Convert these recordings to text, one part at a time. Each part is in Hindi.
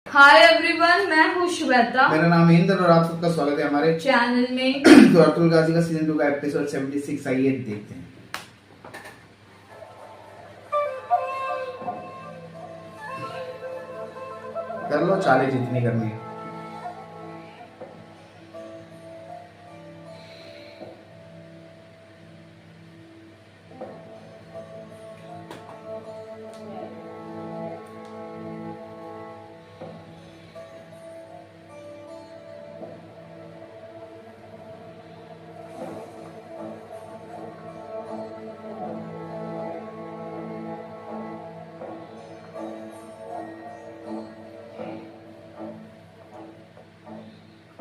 हाय एवरीवन, मैं हूँ श्वेता। मेरा नाम इंद्र और आप सबका स्वागत है हमारे चैनल में। तो अतुल गाजी का सीजन 2 का एपिसोड 76 आइए देखते हैं। कर लो चाले जितनी करनी है।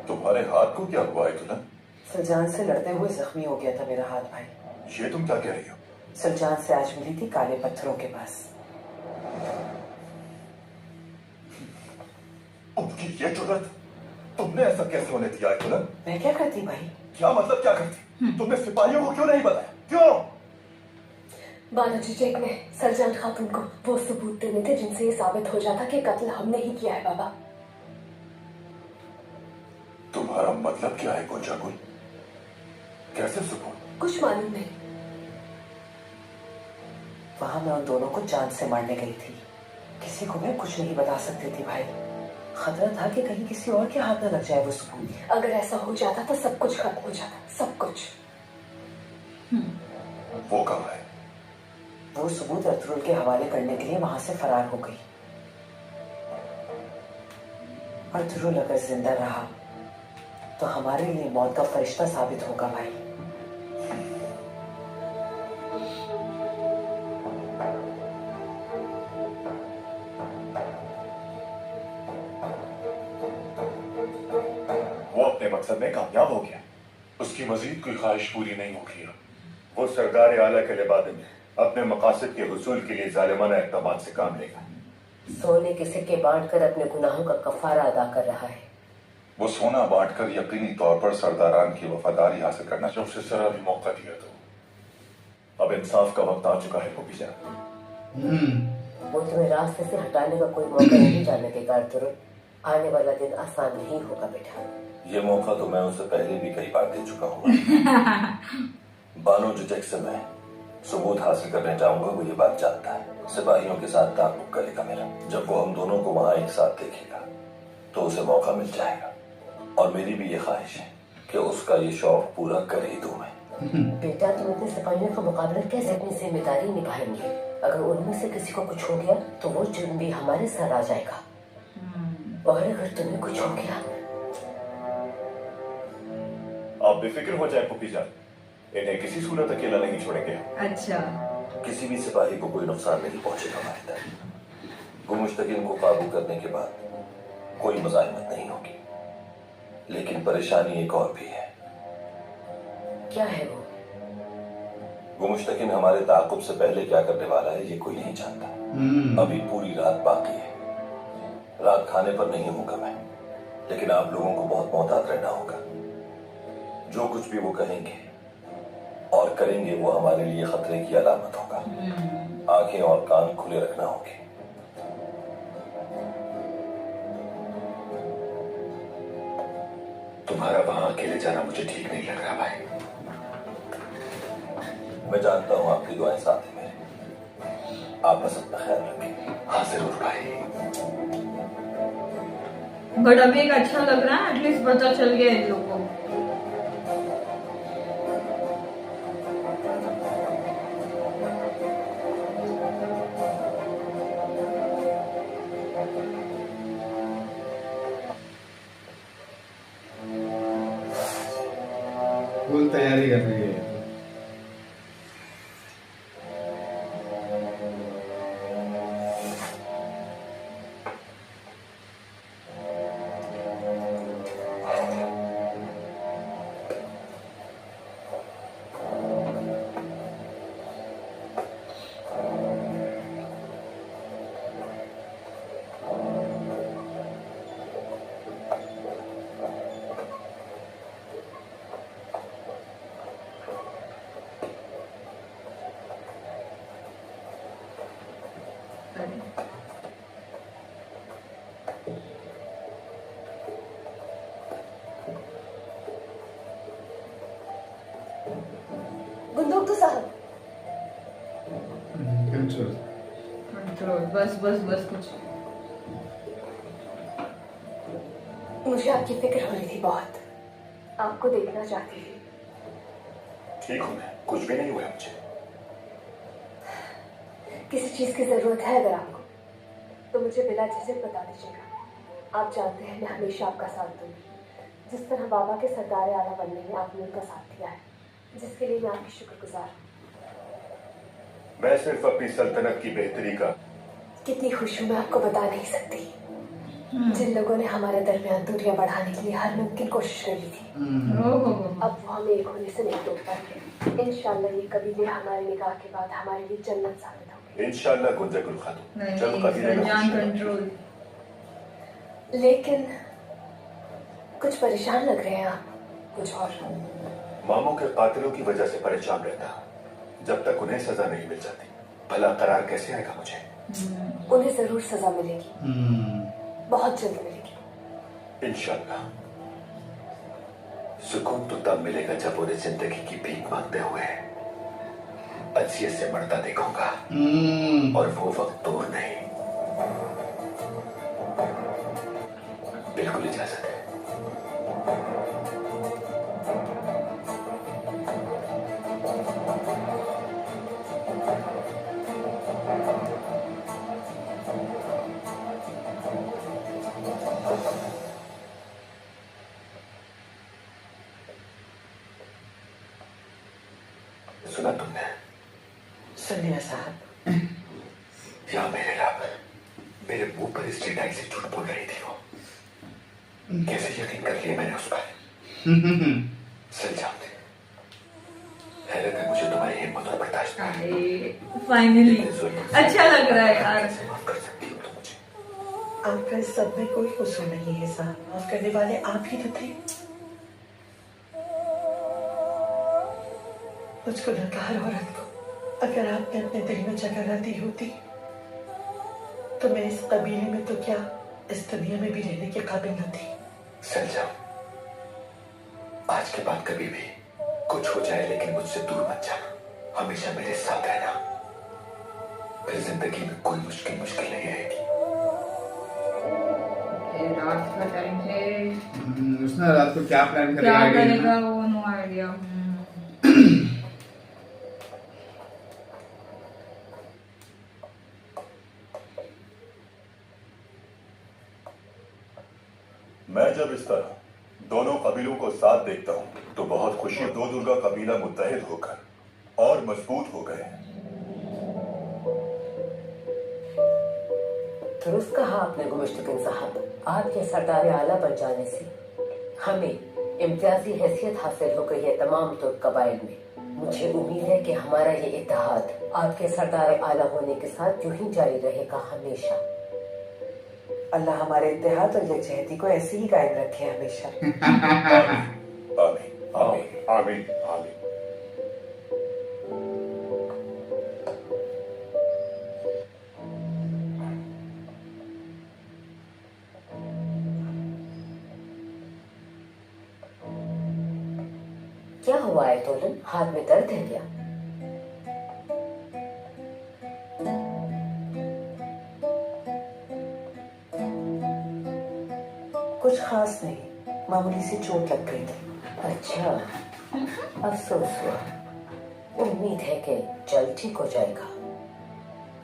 तुम्हारे हाथ को क्या हुआ है दुल्हन? सुलझान से लड़ते हुए जख्मी हो गया था मेरा हाथ भाई। ये तुम क्या कह रही हो? सुलझान से आज मिली थी काले पत्थरों के पास। उनकी ये जुर्रत, तुमने ऐसा कैसे होने दिया है दुल्हन? मैं क्या करती भाई? क्या मतलब क्या करती? तुमने सिपाहियों को क्यों नहीं बताया? क्यों? बालाजी जेठ ने सरजान खातून को वो सबूत देने थे जिनसे ये साबित हो जाता कि कत्ल हमने ही किया है बाबा। तुम्हारा मतलब क्या है गुंजाकुल? कैसे सबूत? कुछ मालूम नहीं। वहां मैं उन दोनों को जान से मारने गई थी। किसी को मैं कुछ नहीं बता सकती थी भाई। खतरा था कि कहीं किसी और के हाथ न लग जाए वो सबूत। अगर ऐसा हो जाता तो सब कुछ खत्म हो जाता, सब कुछ। वो कहाँ है? वो सबूत अर्तुल के हवाले करने के लिए वहां से फरार हो गई। अर्तुल अगर जिंदा रहा तो हमारे लिए मौत का फरिश्ता साबित होगा भाई। वो अपने मकसद में कामयाब हो गया। उसकी मजीद कोई ख्वाहिश पूरी नहीं होगी। वो सरदार आला के लिबादे में अपने मकासद के हुसूल के लिए जालिमाना इक़दामात से काम लेगा। सोने के सिक्के बांट कर अपने गुनाहों का कफारा अदा कर रहा है। वो सोना बांटकर यकीनी तौर पर सरदारान की वफादारी हासिल करना जब से जरा भी मौका दिया तो अब इंसाफ का वक्त आ चुका है गोपीजा। वो तुम्हें रास्ते से हटाने का कोई मौका नहीं जाने देगा अर्तुल। आने वाला दिन आसान नहीं होगा बेटा। ये मौका तो मैं उसे पहले भी कई बार दे चुका हूँ। बानो जुजक से मैं सबूत हासिल करने जाऊंगा, वो ये बात जानता है। सिपाहियों के साथ ताल्लुक करेगा मेरा। जब वो हम दोनों को वहां एक साथ देखेगा तो उसे मौका मिल जाएगा। और मेरी भी ये ख्वाहिश है कि उसका ये शौक पूरा कर ही दूं मैं। बेटा तुम इतने सिपाहियों का मुकाबला कैसे अपनी जिम्मेदारी निभाएंगे? अगर उनमें से किसी को कुछ हो गया तो वो जुर्म भी हमारे सर आ जाएगा। और अगर तुम्हें कुछ हो गया, आप बेफिक्र हो जाए पुपीजा, इन्हें किसी सूरत अकेला नहीं छोड़ेंगे। अच्छा। किसी भी सिपाही को कोई नुकसान नहीं पहुंचेगा हमारी तरफ। गुमुश्तकिन को काबू करने के बाद कोई मज़ाहमत नहीं होगी। लेकिन परेशानी एक और भी है। क्या है वो? गुमुश्तकिन हमारे ताक़ुब से पहले क्या करने वाला है ये कोई नहीं जानता। अभी पूरी रात बाकी है। रात खाने पर नहीं होगा मैं, लेकिन आप लोगों को बहुत मोहतात रहना होगा। जो कुछ भी वो कहेंगे और करेंगे वो हमारे लिए खतरे की अलामत होगा। आंखें और कान खुले रखना होंगे। तुम्हारा वहां अकेले जाना मुझे ठीक नहीं लग रहा भाई। मैं जानता हूँ आपकी दुआएं साथ हैं मेरे। आप बस अपना ख्याल रखें। हाँ जरूर भाई। बट अभी एक अच्छा लग रहा है, एटलीस्ट पता चल गया इन लोगों को। फुल तैयारी कर रही है। गुंदोक तो साहब, कंट्रोल। कंट्रोल, बस बस बस कुछ। मुझे आपकी फिक्र हो रही थी बहुत, आपको देखना चाहती थी। ठीक हूं मैं, कुछ भी नहीं हुआ मुझे। किसी चीज की जरूरत है अगर आपको, तो मुझे बिना झिझक बता दीजिएगा। आप जानते हैं मैं हमेशा आपका साथ दूंगी। जिस तरह बाबा के सरदार आला बनने में आपने उनका साथ दिया है, जिसके लिए मैं आपकी शुक्रगुजार हूँ। मैं सिर्फ अपनी सल्तनत की बेहतरी का। कितनी खुश हूँ मैं आपको बता नहीं सकती। जिन लोगों ने हमारे दरमियान दूरियां बढ़ाने के लिए हर मुमकिन कोशिश कर ली थी, ओहो, अब वो हमें एक होने से नहीं रोक पाएंगे। इंशाल्लाह ये कबीले हमारे निकाह के बाद हमारे लिए जन्नत साबित होंगे। इंशाल्लाह गुंजा गुल खातून, नहीं चलो कबीले में सरजान खुशी कंट्रोल। लेकिन कुछ परेशान लग रहे हैं आप, कुछ और? मामू के कातिलों की वजह से परेशान रहता जब तक उन्हें सजा नहीं मिल जाती। भला करार कैसे आएगा मुझे? उन्हें जरूर सजा मिलेगी, बहुत जल्द मिलेगी इंशाल्लाह। सुकून तो तब मिलेगा जब उन्हें जिंदगी की भीख मांगते हुए अजियत से मरता देखूंगा, और वो वक्त दूर नहीं। बिल्कुल इजाजत है। सुना तुमने? सुनिए साहब, या मेरे रब, मेरे मुंह पर स्ट्रेट आई से झूठ बोल रही थी वो। कैसे यकीन कर लिया मैंने उस पर? सलजाम थे। हैरत है मुझे तुम्हारी हिम्मत और बर्दाश्त पर। फाइनली अच्छा लग रहा है यार। कैसे माफ कर सकती हो तुम मुझे? आपका इस सब में कोई कसूर नहीं है साहब, माफ करने वाले आप ही तो थे। मुझको नकार औरत को अगर आपने अपने दिल में जगह न दी होती, तो मैं इस कबीले में तो क्या इस दुनिया में भी रहने के काबिल न थी। सलजाम, आज के बाद कभी भी कुछ हो जाए लेकिन मुझसे दूर मत जाना। हमेशा मेरे साथ रहना, फिर जिंदगी में कोई मुश्किल नहीं रहेगी। रात का टाइम है, उसने रात को क्या प्लान क्या करेगा करेगा वो नो आइडिया। मैं जब इस तरह दोनों कबीलों को साथ देखता हूँ तो बहुत खुशी। दो दुर्गा कबीला मुत्तहिद होकर और मजबूत हो गए। दुरुस्त कहा आपने गुमश्तकिन साहब। आपके सरदार आला बन जाने से हमें इम्तियाजी हैसियत हासिल हो गई है तमाम तुर्क कबाइल में। मुझे उम्मीद है कि हमारा ये इत्तेहाद आपके सरदार आला होने के साथ यूं ही जारी रहेगा हमेशा। अल्लाह हमारे इत्तेहाद और यकजहती को ऐसे ही कायम रखे हमेशा। आमीन आमीन आमीन आमीन। क्या हुआ है तोलन, हाथ में दर्द है क्या? कुछ खास नहीं, मामूली सी चोट लग गई थी। अच्छा, अफसोस हुआ। उम्मीद है कि जल्द ठीक हो जाएगा।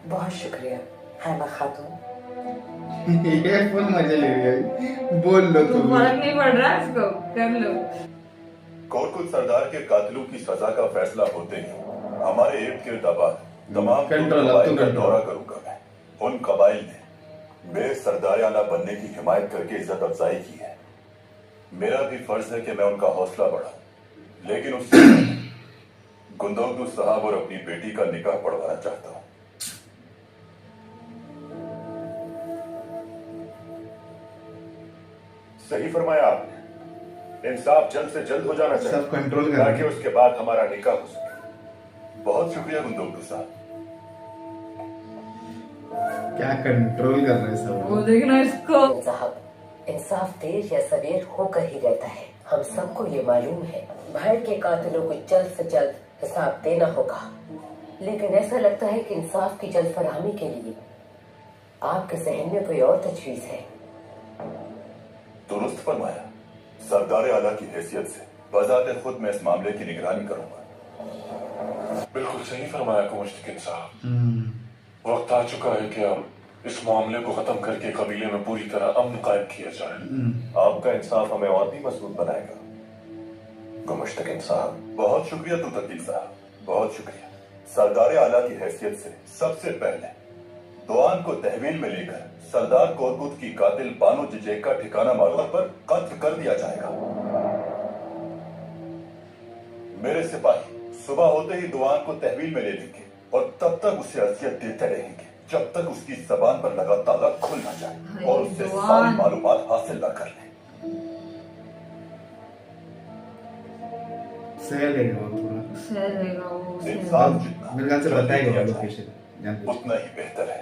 बहुत शुक्रिया हैमा खातून। ये फुल मजा ले रही है, बोल लो तो तुम। फर्क नहीं पड़ रहा इसको, कर लो। कोरकुल सरदार के कातिलों की सजा का फैसला होते ही हमारे इर्द गिर्द आबाद तमाम कंट्रोल, अब कबाइल तो का कंट्रोल। दौरा करूंगा मैं। उन कबाइल ने मेरे सरदार आला बनने की हिमायत करके इज्जत अफजाई की है। मेरा भी फर्ज है कि मैं उनका हौसला बढ़ाऊं, लेकिन उससे गुंदौदू साहब और अपनी बेटी का निकाह पढ़वाना चाहता हूं। सही फरमाया आपने, इंसाफ जल्द से जल्द हो जाना चाहिए, सब कंट्रोल कर ताकि उसके बाद हमारा निकाह हो सके। बहुत शुक्रिया गुंदौदू साहब। क्या कंट्रोल कर रहे सब वो लोग। देखना इसको। साहब, इंसाफ देर या सवेर होकर ही रहता है। हम सबको ये मालूम है भाई के कातिलों को जल्द से जल्द हिसाब देना होगा, लेकिन ऐसा लगता है कि इंसाफ की जल्द फरहमी के लिए आपके जहन में कोई और तजवीज है। दुरुस्त फरमाया। सरदार आला की हैसियत से बजाते खुद मैं इस मामले की निगरानी करूंगा। बिल्कुल सही फरमाया मुश्तिकिन साहब। वक्त आ चुका है कि अब इस मामले को खत्म करके कबीले में पूरी तरह अमन कायम किया जाए। आपका इंसाफ हमें और भी मजबूत बनाएगा गुमुश्तकिन साहब। बहुत शुक्रिया तुतकीन साहब, बहुत शुक्रिया। सरदार आला की हैसियत से सबसे पहले दुआन को तहवील में लेकर सरदार कोरकुत की कातिल बानो जिजेक का ठिकाना मालूम पर कत्ल कर दिया जाएगा। मेरे सिपाही सुबह होते ही दुआन को तहवील में ले लेंगे और तब तक उसे अजियत देते रहेंगे जब तक उसकी जबान पर लगा ताला खुल न जाए और उससे सारी मालूमात हासिल न कर ले। सह लेगा वो थोड़ा। सह लेगा वो। इंसान जितना मेरे ख्याल से बताएगा वो जल्दी लोकेशन। उतना ही बेहतर है।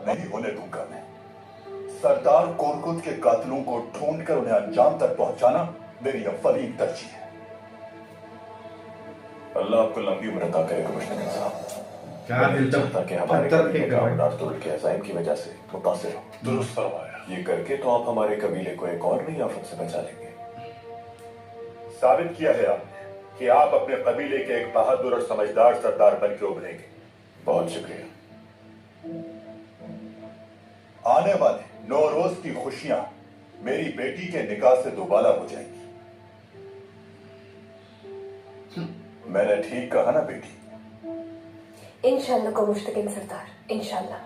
नहीं होने दूंगा मैं। सरदार कोरकुत के कातिलों को ढूंढकर उन्हें अंजाम तक पहुंचाना मेरी अव्वलीन तरजीह है। अल्लाह आपको लंबी उम्र अता करे गुमुश्तकिन साहब। क्या दिल तक चाहता कि हमारे पत्थर कबीले फेंक का रहा है। अवलाद तुर्क के अज़ाइम की वजह से मुतासिर हो। दुरुस्त फरमाया। ये करके तो आप हमारे कबीले को एक और नई आफत से बचा लेंगे। साबित किया है आपने कि आप अपने कबीले के एक बहादुर और समझदार सरदार बन के उभरेंगे। बहुत शुक्रिया। आने वाले 9 रोज की खुशियां मेरी बेटी के निकाह से दोबारा हो जाएंगी। मैंने ठीक कहा ना बेटी? इंशाल्लाह को मुश्तकिन सरदार, इंशाल्लाह।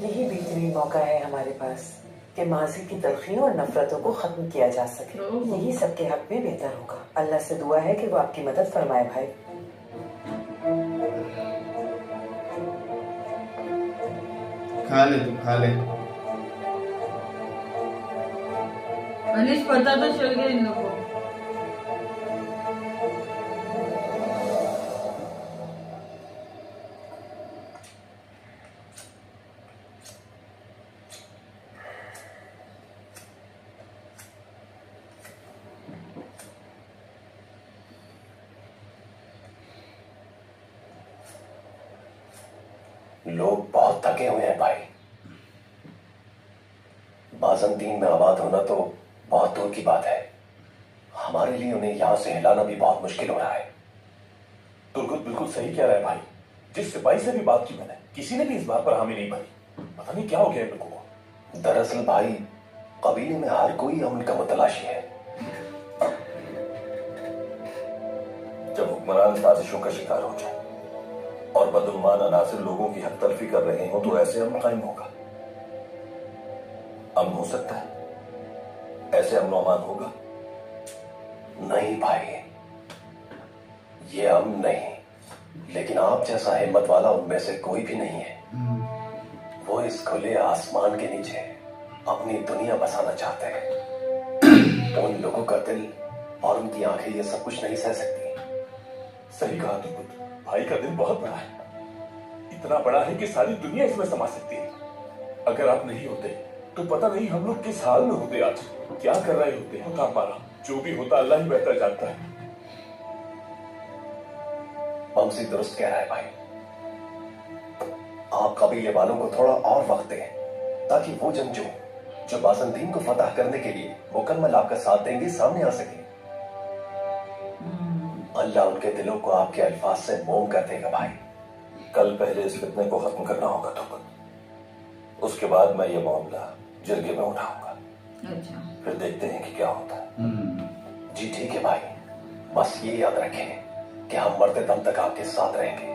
यही बेहतरीन मौका है हमारे पास कि माजी की तलखियों और नफरतों को खत्म किया जा सके। यही सबके हक में बेहतर होगा। अल्लाह से दुआ है कि वो आपकी मदद फरमाए भाई। खा ले तू, खा ले। अनिश पता तो चल गया इन लोगों को। लोग बहुत थके हुए हैं भाई। बाज़ंतीन में आबाद होना तो बहुत दूर की बात है। हमारे लिए उन्हें यहां से हिलाना भी बहुत मुश्किल हो रहा है। तुर्कुत बिल्कुल सही कह रहा है भाई। जिस सिपाही से भी बात की मैंने, किसी ने भी इस बात पर हामी नहीं भरी। पता नहीं क्या हो गया इन लोगों को। दरअसल भाई, कबीले में हर कोई अमन का मुतलाशी है। जब हुक्मरान साजिशों का शिकार हो जाए और बदुमान अनासिर लोगों की हक तलफी कर रहे हो तो ऐसे अमन कायम होगा। अमन हो सकता है, ऐसे अमन अमान होगा? नहीं भाई, ये अमन नहीं। लेकिन आप जैसा हिम्मत वाला उनमें से कोई भी नहीं है। वो इस खुले आसमान के नीचे अपनी दुनिया बसाना चाहते हैं। उन लोगों का दिल और उनकी आंखें ये सब कुछ नहीं सह सकती। सही कहा तुर्कुत, भाई का दिल बहुत बड़ा है। इतना बड़ा है कि सारी दुनिया इसमें समा सकती है। अगर आप नहीं होते तो पता नहीं हम लोग किस हाल में होते, आज क्या कर रहे होते। होता हमारा जो भी होता अल्लाह ही बेहतर जानता है। ममसी दुरुस्त कह रहा है भाई। आप कबीले वालों को थोड़ा और वक्त दें ताकि वो जंगजू जो बाज़ंतीन को फतह करने के लिए मुकम्मल आपका साथ देंगे सामने आ सके। अल्लाह उनके दिलों को आपके अल्फाज से मोम कर देगा भाई। कल पहले इस फितने को खत्म करना होगा तुर्कुत। उसके बाद मैं ये मामला जिरगे में उठाऊंगा। अच्छा। फिर देखते हैं कि क्या होता है। जी ठीक है भाई, बस ये याद रखें कि हम मरते दम तक आपके साथ रहेंगे।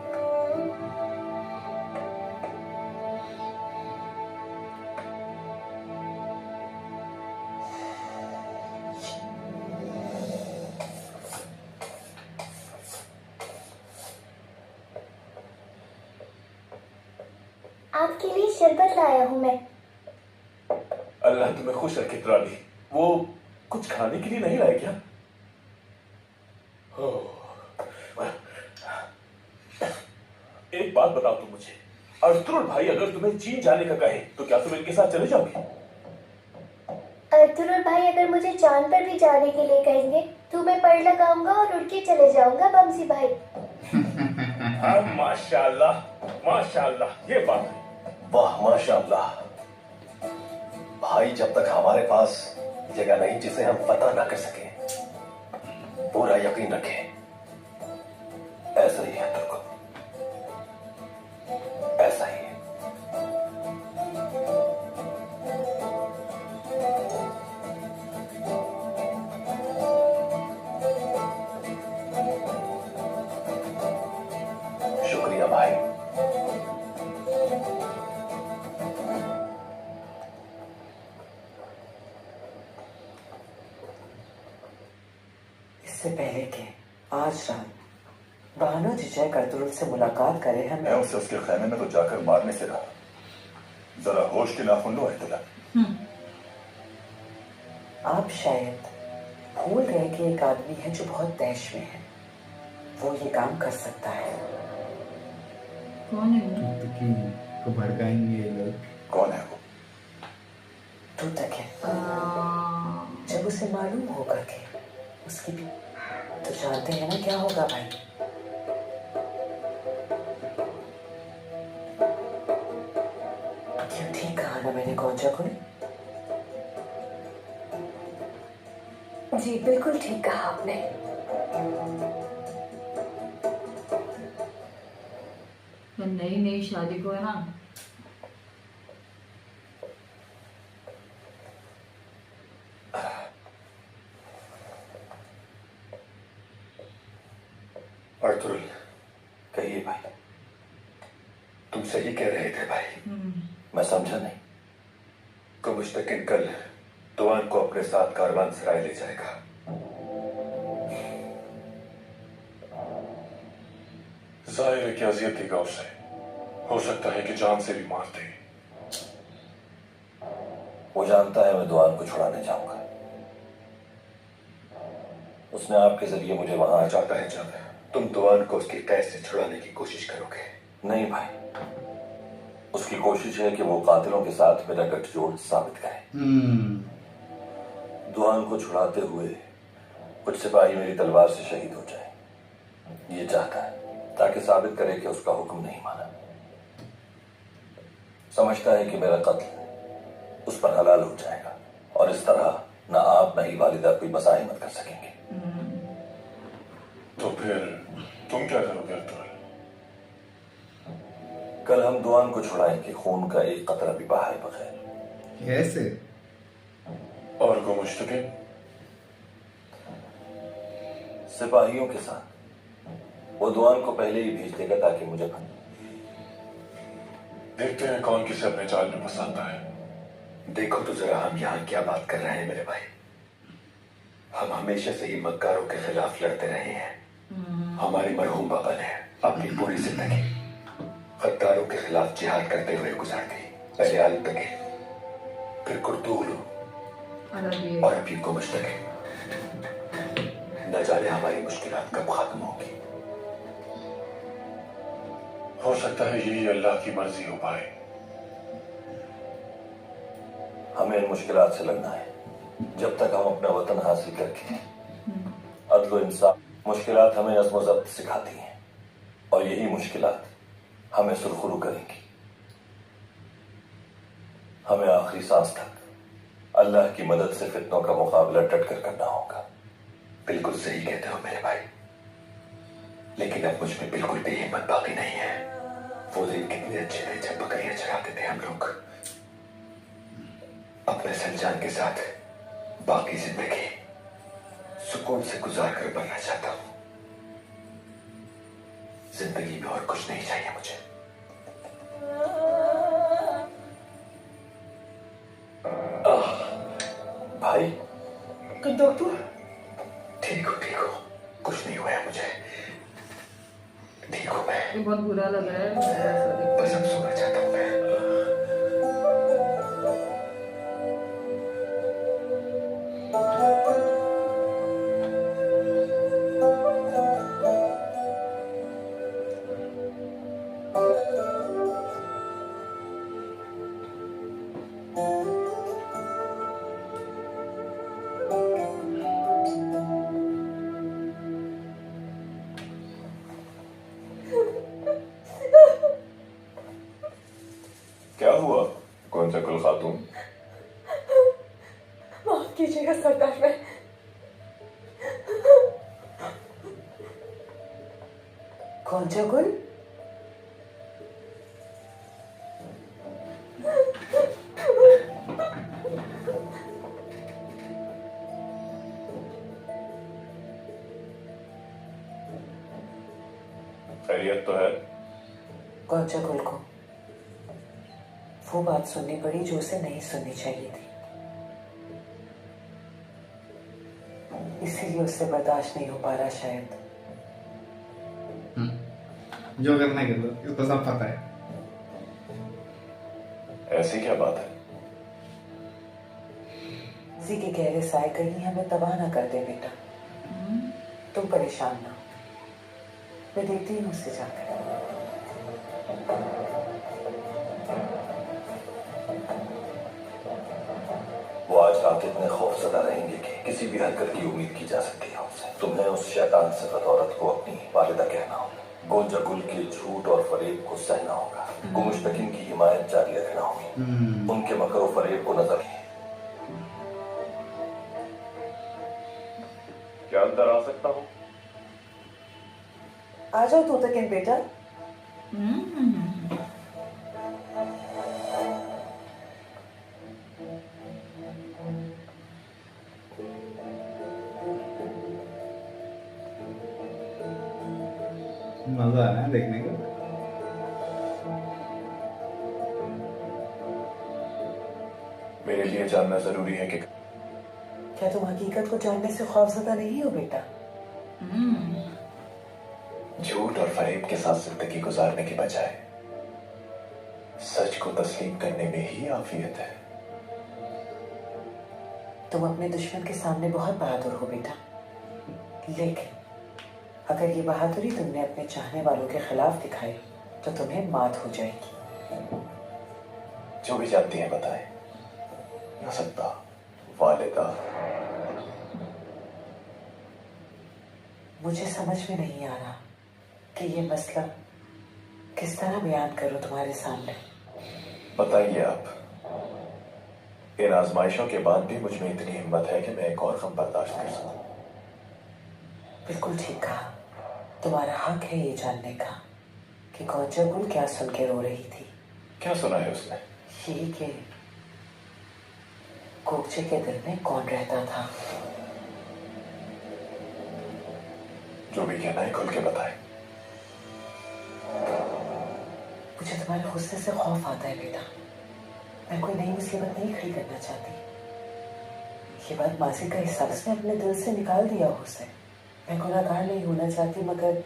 आपके लिए शरबत लाया हूँ मैं। अल्लाह तुम्हें खुश रखे त्राली। वो कुछ खाने के लिए नहीं लाए क्या? एक बात बताओ तुम मुझे, अर्तुल भाई अगर तुम्हें चीन जाने का कहे तो क्या तुम इनके साथ चले जाओगे? अर्तुल भाई अगर मुझे चांद पर भी जाने के लिए कहेंगे तो मैं पर लगाऊंगा और उड़ के चले जाऊंगा बमसी भाई। हाँ, माशाल्लाह माशाल्लाह, ये बात है। वाह माशाअल्लाह। भाई जब तक हमारे पास जगह नहीं जिसे हम पता ना कर सके, पूरा यकीन रखें ऐसा ही है तुमको, ऐसा ही है। शुक्रिया भाई। इससे पहले कि आज रात बानो जिजय कर्तुल से मुलाकात करे मैं हमें उसे उसके खेमे में तो जाकर मारने से रहा। जरा होश के नाखून लो अहतला। आप शायद भूल गए कि एक आदमी है जो बहुत तैश में है, वो ये काम कर सकता है। कौन है वो? तो को भड़काएंगे ये लोग। कौन है वो? तू तक है। जब उसे मालूम होगा कि उसकी भी, तो जानते हैं ना क्या होगा भाई। क्यों ठीक कहा ना मैंने कौन कोई? जी बिल्कुल ठीक कहा आपने। तो नई नई शादी को है ना, अर्तुल, कहिए भाई। तुम सही कह रहे थे भाई। मैं समझा नहीं। को मुस्तकिन कल तुआन को अपने साथ कारवान सराय ले जाएगा। जाहिर है कि अजियत देगा उसे, हो सकता है कि जान से भी मार दे। वो जानता है मैं दुआन को छुड़ाने जाऊंगा। उसने आपके जरिए मुझे वहां चाहता है जब तुम दुआन को उसकी कैद से छुड़ाने की कोशिश करोगे। नहीं भाई, उसकी कोशिश है कि वो कातिलों के साथ मेरा गठजोड़ साबित करे। दुआन को छुड़ाते हुए कुछ सिपाही मेरी तलवार से शहीद हो जाए, ये चाहता है, ताकि साबित करे कि उसका हुक्म नहीं माना। समझता है कि मेरा कत्ल उस पर हलाल हो जाएगा और इस तरह ना आप ना ही वालिदा कोई मसाहिमत कर सकेंगे। तो फिर तुम क्या करोगे अर्तुल? कल हम दुआन को छुड़ाएंगे, खून का एक कतरा भी बहाए बगैर। कैसे? और को मुश्तकिन सिपाहियों के साथ वो दुआन को पहले ही भेज देगा ताकि मुझे देखते हैं कौन किसे अपने जाल में फंसाता है। देखो तो जरा हम यहाँ क्या बात कर रहे हैं मेरे भाई। हम हमेशा से ही मक्कारों के खिलाफ लड़ते रहे हैं। हमारी मरहूम बाबा ने अपनी पूरी जिंदगी गद्दारों के खिलाफ जिहाद करते हुए गुजार दी। पहले आलम तक, फिर कुर्तूल और अभी को मुश्तकिन। न जाने हमारी मुश्किलात कब खत्म होगी। हो सकता है यही अल्लाह की मर्जी हो पाए। हमें इन मुश्किलात से लड़ना है जब तक हम अपना वतन हासिल करके अदल इंसाफ। मुश्किलात हमें अज़्म ज़ब्त सिखाती हैं और यही मुश्किलात हमें सुरखरू करेंगी। हमें आखिरी सांस तक अल्लाह की मदद से फितनों का मुकाबला डटकर करना होगा। बिल्कुल सही कहते हो मेरे भाई, लेकिन अब मुझ में बिल्कुल भी हिम्मत बाकी नहीं है। वो दिन कितने अच्छे थे जब बकरियां चराते थे हम लोग। अपने संजान के साथ बाकी जिंदगी सुकून से गुजार कर बनना चाहता हूं। जिंदगी में और कुछ नहीं चाहिए मुझे। भाई डॉक्टर, ठीक हो, कुछ नहीं हुआ है मुझे। ठीक हूं मैं। ये बहुत बुरा लग रहा है। बस अब सोना चाहता हूं मैं। क्या हुआ कौन सा कुल खातून? माफ कीजिएगा सरदार, मैं कौन सा गुल? खैरियत तो है? कौन सा गुल को वो बात सुननी पड़ी जो उसे नहीं सुननी चाहिए थी, इसीलिए उससे बर्दाश्त नहीं हो पा रहा शायद। जो करना कर लो, इसको सब पता है। ऐसी क्या बात है? किसी के गहरे साए कहीं हमें तबाह ना कर दे बेटा। तुम परेशान ना हो, मैं देखती हूँ उससे जाकर। वो आज रात इतने खौफजदा रहेंगे कि किसी भी हरकत की उम्मीद की जा सकती है उनसे। तुम्हें उस शैतान सिफत औरत को अपनी वालिदा कहना होगा, गोंजा गुल के झूठ और फरेब को सहना होगा, गुमुश्तकिन की हिमायत जारी रखना होगी, उनके मकर और फरेब को नजर। क्या अंदर आ सकता हूँ? आ जाओ तू तक इन बेटा। मजा आ रहा है देखने का। मेरे लिए जानना जरूरी है कि क्या तुम हकीकत को जानने से खौफजदा नहीं हो बेटा? झूठ और फरेब के साथ जिंदगी गुजारने के बजाय सच को तस्लीम करने में ही आफियत है। तुम अपने दुश्मन के सामने बहुत बहादुर हो बेटा, लेकिन अगर ये बहादुरी तुमने अपने चाहने वालों के खिलाफ दिखाई तो तुम्हें मात हो जाएगी। जो भी जानती है बताए। न सकता वालिदा। मुझे समझ में नहीं आ रहा कि ये मसला किस तरह बयान करूं तुम्हारे सामने। बताइए आप। इन आजमाइशों के बाद भी मुझ में इतनी हिम्मत है कि मैं एक और गम बर्दाश्त कर सकूं। बिल्कुल ठीक कहा। तुम्हारा हक है ये जानने का कि गोंजा गुल क्या सुन के रो रही थी। क्या सुना है उसने? ये कि गोगचे के दिल में कौन रहता था। जो भी कहना है खुल के बताए। मुझे तुम्हारे गुस्से से खौफ आता है बेटा। मैं कोई नई मुसीबत नहीं खड़ी करना चाहती। ये बात मासी का हिस्सा उसने अपने दिल से निकाल दिया उसे। मैं गुनाहगार नहीं होना चाहती, मगर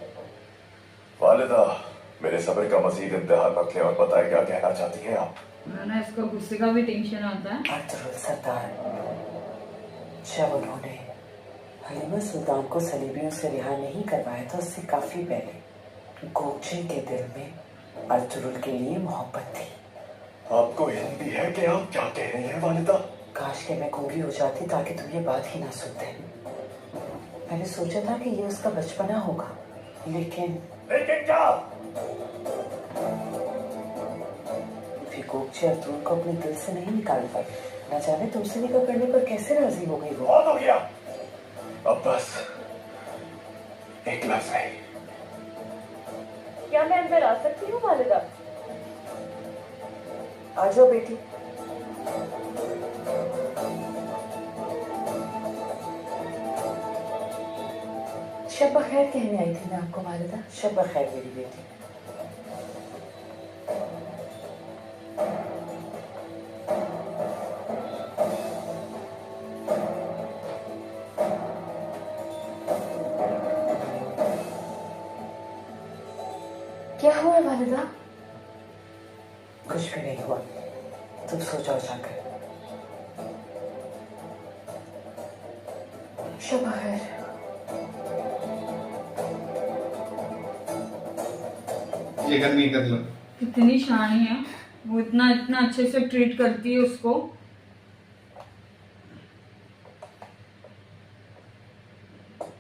वालिदा, मेरे सब्र का मजीद इम्तिहान मत ले और बताए क्या कहना चाहती हैं आप। ना इसको गुस्से का भी टेंशन आता है। अर्तुगरुल सरदार, जब उन्होंने हलीमा सुल्तान को सलीबियों से रिहा नहीं करवाया था, उससे काफी पहले गोगचे के दिल में अर्तुगरुल के लिए मोहब्बत थी। आपको हिंदी है कि आप क्या कह रही हैं वालिदा? काश के मैं गूंगी हो जाती ताकि तुम ये बात ही ना सुनते। मैंने सोचा था कि ये उसका बचपना होगा, लेकिन क्या? फिर गोगचे अर्तुगरुल को अपने दिल से नहीं निकाल पाई। न जाने तुमसे निकाह करने पर कैसे राजी हो गई वो। बहुत हो गया, अब बस एक लफ्ज नहीं। क्या मैं अंदर आ सकती हूँ वालिदा? आ जाओ बेटी। शब बखैर कहने आई थी मैं आपको वालिदा। शब बखैर मेरी बेटी। क्या हुआ वालिदा? कुछ भी नहीं हुआ, तुम सो जाओ जाकर। शब बखैर। ये करनी कर लो। कितनी शानी है। वो इतना इतना अच्छे से ट्रीट करती है उसको।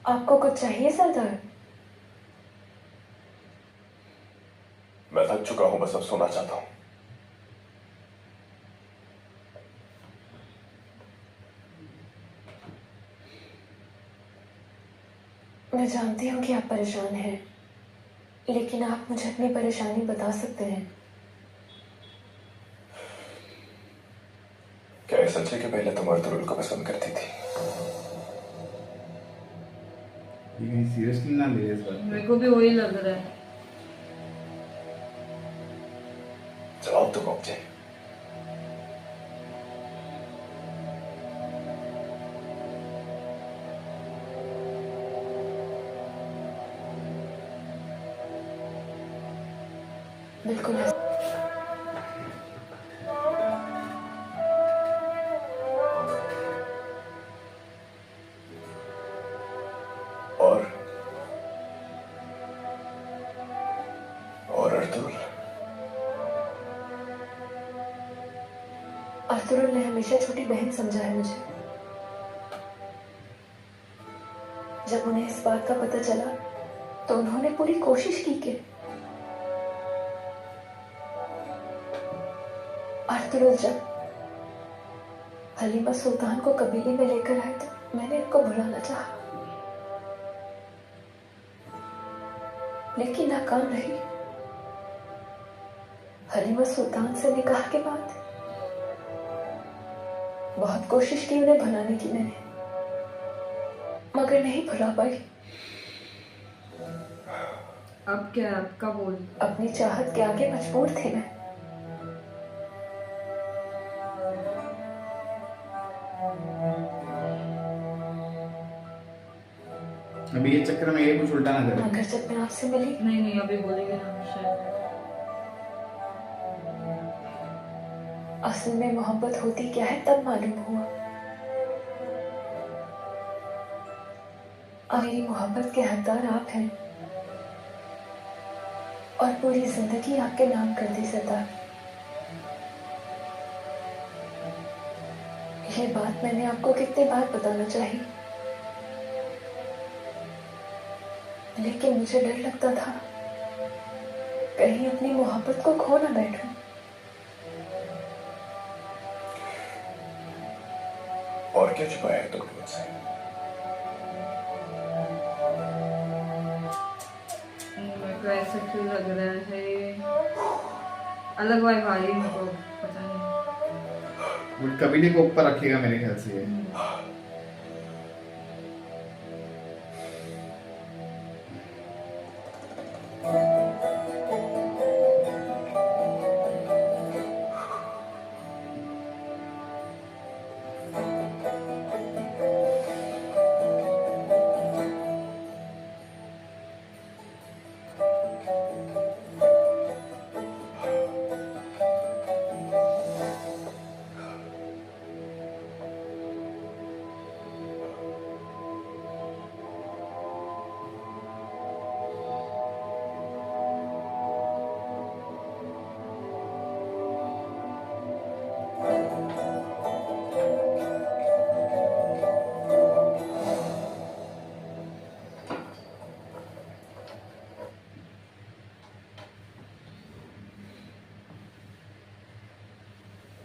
आपको कुछ चाहिए सरदार? मैं थक चुका हूं, बस अब सोना चाहता हूं। मैं जानती हूँ कि आप परेशान हैं, लेकिन आप मुझे अपनी परेशानी बता सकते हैं। क्या ये सच है कि पहले तुम अर्तुगरुल को पसंद करती थी? ये कहीं सीरियसली ना ले इस बात को। मेरे को भी वही लग रहा है। जवाब तो मुझे। बिल्कुल ऐसा। और अर्तुगरुल? अर्तुगरुल ने हमेशा छोटी बहन समझा है मुझे। जब उन्हें इस बात का पता चला तो उन्होंने पूरी कोशिश की कि अर्तुगरुल जब हलीमा सुल्तान को कबीले में लेकर आए तो मैंने इनको भुलाना चाहा, लेकिन नाकाम रही। हलीमा सुल्तान से निकाह के बाद बहुत कोशिश की उन्हें भुलाने की मैंने, मगर नहीं भुला पाई। अब क्या है आपका बोल? अपनी चाहत के आगे मजबूर थी मैं। अभी ये चक्कर में ये कुछ उल्टा ना करे। मगर जब मैं आपसे मिली, नहीं अभी बोलेंगे ना शायद। असल में मोहब्बत होती क्या है तब मालूम हुआ। अब मेरी मोहब्बत के हकदार आप हैं और पूरी जिंदगी आपके नाम कर दी सरदार। ये बात मैंने आपको कितनी बार बताना चाहिए, लेकिन मुझे डर लगता था कहीं अपनी मोहब्बत को खो ना बैठूं। और क्या छुपाया है तुमने मुझसे? मेरे को ऐसा क्यों लग रहा है? अलग वाइब आ रही है मेरे को, पता नहीं। वो कबीले को ऊपर रखेगा मेरे ख्याल से ये।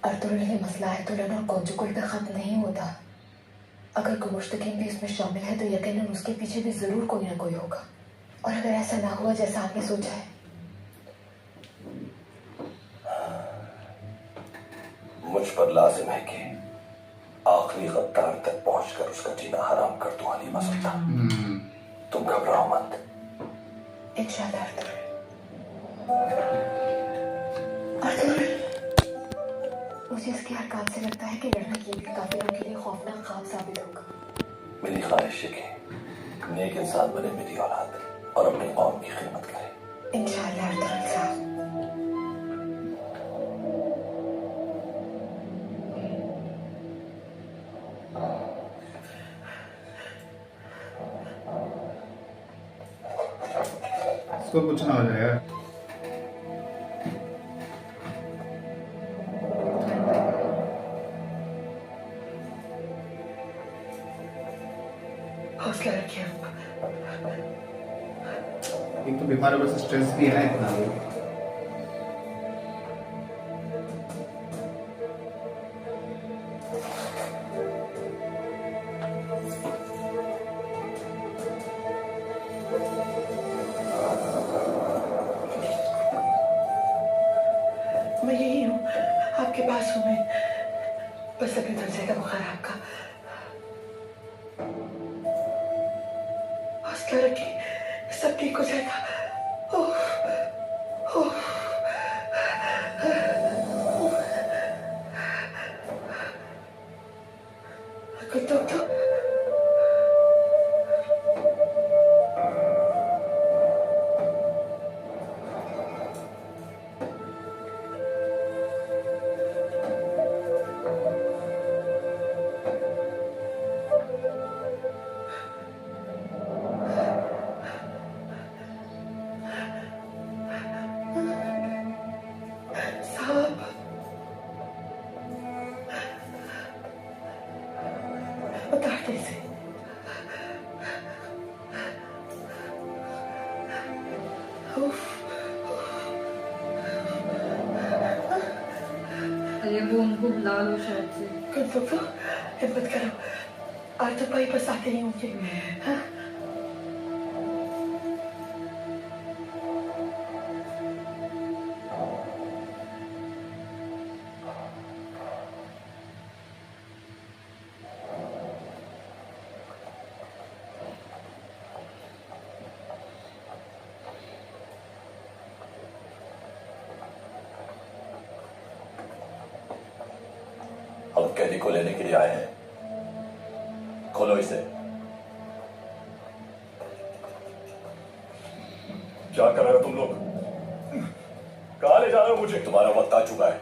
अर्तुगरुल ये मसला है दुल्हन और कॉन्जुगल पे खत्म नहीं होता। अगर गुमुश्तकीन भी इसमें शामिल है तो यकीनन उसके पीछे भी जरूर कोई ना कोई होगा। और अगर ऐसा ना हुआ जैसा आपने सोचा है, मुझ पर लाजिम है कि आखिरी गद्दार तक पहुंचकर उसका जीना हराम कर दूं हलीमा सुल्तान। तुम घबराओ मत। इंशाल्लाह अर्तुगरुल, मुझे इसकी हरकत से लगता है कि लड़ना ये भी काफिरों के लिए खौफनाक ख्वाब साबित होगा। मेरी ख्वाहिश है कि नेक इंसान बने मेरी औलाद और अपनी कौम की खिदमत करे। इंशाल्लाह अर्तुगरुल साहब। इसको कुछ ना हो जाएगा। हौसला रखिए। एक तो बीमार होने से स्ट्रेस भी है ना इतना। मैं यही हूँ, आपके पास हूँ मैं। बस अभी थक जाएगा बुखार आपका। हौसला रखिए, सब ठीक हो जाएगा। ओह, ओह। कुछ तो साहब, उतार दे इसे। उफ, अरे वो उनको बुला लो शायद से। कुछ तो हिम्मत करो, आज तो भाई बस आते ही होंगे। हाँ? हम कैदी को लेने के लिए आए हैं। खोलो इसे। क्या कर रहे हो तुम लोग? कहाँ ले जा रहे हो मुझे? तुम्हारा वक्त आ चुका है।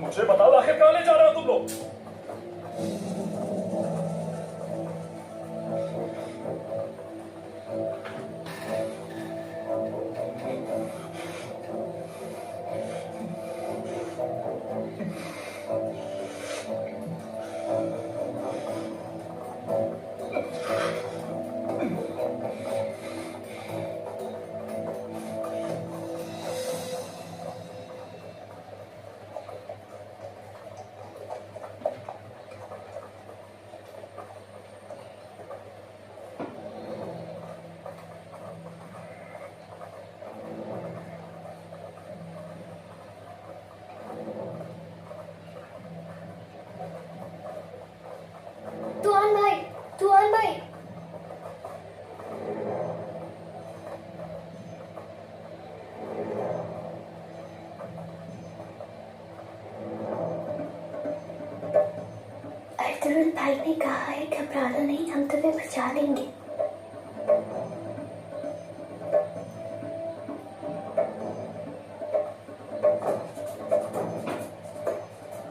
मुझे बताओ आखिर कहाँ ले जा रहे हो तुम लोग? तुआन भाई, तुआन भाई। अर्तुल भाई ने कहा है घबराना नहीं, हम तुम्हें बचा लेंगे।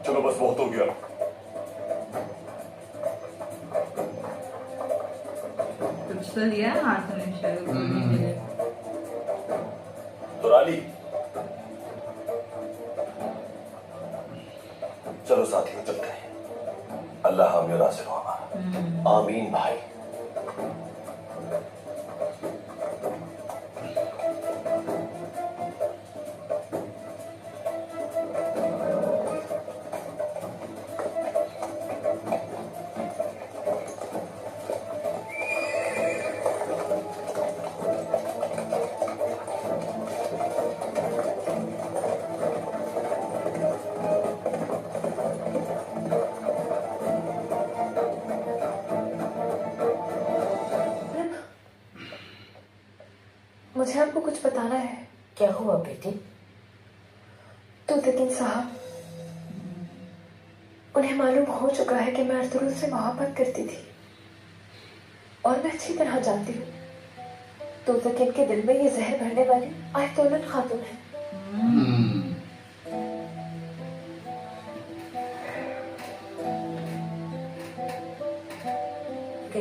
चलो बस बहुत हो गया। कुछ तो लिया हाथ में शायद बोलने के लिए। दुरानी, चलो साथियों चलते हैं। अल्लाह हामी और नासिर हो हमारा। आमीन भाई। मुझे आपको कुछ बताना है। क्या हुआ बेटी? तो लेकिन साहब, उन्हें मालूम हो चुका है कि मैं अर्तुल से मोहब्बत करती थी और मैं अच्छी तरह जानती हूँ तो लेकिन के दिल में ये जहर भरने वाली आयतुल्लाह खातून है।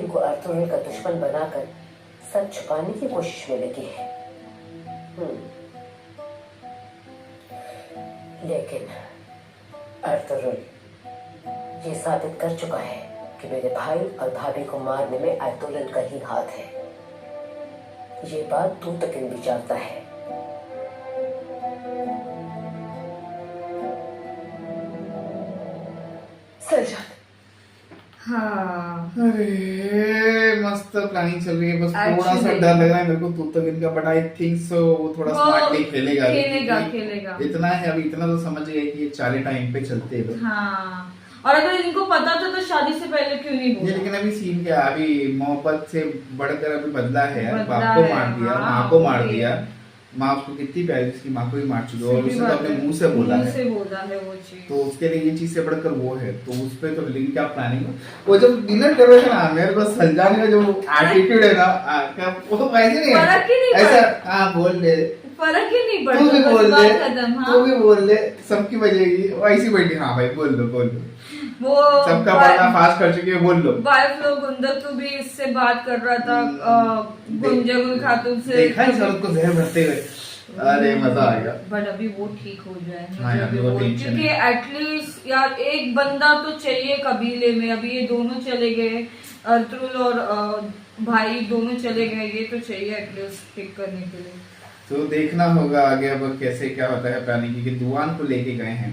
इनको अर्तुल का दुश्मन बनाकर सच छुपाने की कोशिश में लगी है। लेकिन अर्तुल ये साबित कर चुका है कि मेरे भाई और भाभी को मारने में आयतुल्लाह का ही हाथ है। ये बात तू तकिन भी जानता है। सलजान, हाँ अरे मस्त प्लानिंग चल रही है, बस थोड़ा सा Actually- डर लग रहा है मेरे को तू तक इनका, बट आई थिंक सो वो थोड़ा वो स्मार्टली खेलेगा। खेलेगा क्योंकि खेलेगा इतना है, अभी इतना तो समझ गए कि ये चाले टाइम पे चलते हैं लोग। हाँ, और अगर इनको पता था तो शादी से पहले क्यों नहीं ये बोला? लेकिन अभी सीन क्या है, अभी मोहब्बत से बढ़कर अभी बदला है यार। बदला बाप को है, मार दिया, हाँ, माँ को मार ओके। दिया। माँ उसको कितनी प्यारी, उसकी माँ को भी मार चुकी है और सही उसने तो बात अपने है। मुंह से बोला मुंह है। से बोला है वो चीज। तो उसके लिए ये चीज से बढ़कर वो है, तो उस पे तो लिंक क्या प्लानिंग है। वो जब डिनर कर रहे थे ना, मेरे को सलजान का जो एटीट्यूड है ना, वो वैसे नहीं है, फर्क ही नहीं ऐसा हाँ बोल दे, फर्क ही नहीं तू भी पड़ता, बोल बस दे, बात खत्म। तू हाँ भी बोल दे, सबकी बजेगी। वो ऐसी बैठी, हाँ भाई बोल लो बोल लो, वो सबका पर्दा फास्ट कर चुकी है, बोल लो। वाइफ लोग गुंदर तो भी इससे बात कर रहा था गुंजगुल खातून से। देखा ही सर उसको जहर भरते हुए, अरे मजा आ गया। बट अभी वो ठीक हो जाए, हाँ यार, वो टेंशन क्योंकि है। एटलीस्ट यार एक बंदा तो चाहिए कबीले में। अभी ये दोनों चले गए, अर्तुल और भाई दोनों चले गए, ये तो चाहिए एटलीस्ट पिक करने के लिए। तो देखना होगा आगे अब कैसे क्या होता है प्लानिंग, क्योंकि दुआन को लेके गए हैं।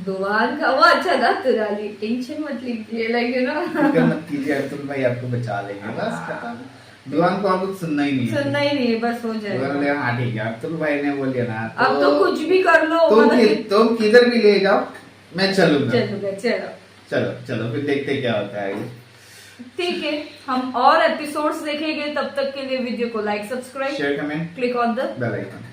दुआन का वो अच्छा था तुराली, टेंशन मत लीजिए, लाइक यू नो। फिक्र मत कीजिए, अर्तुल भाई आपको बचा लेंगे, बस खत्म। दुआन को और कुछ सुनना ही नहीं है, सुनना ही नहीं है, बस हो जाएगा। बोले हाँ ठीक है, अर्तुल भाई ने बोल दिया ना, अब तो कुछ भी कर लो, तुम किधर भी ले जाओ, मैं चलूंगा। चलो चलो चलो चलो फिर देखते क्या होता है। ठीक है, हम और एपिसोड्स देखेंगे। तब तक के लिए वीडियो को like, subscribe, share, comment, click on the bell icon.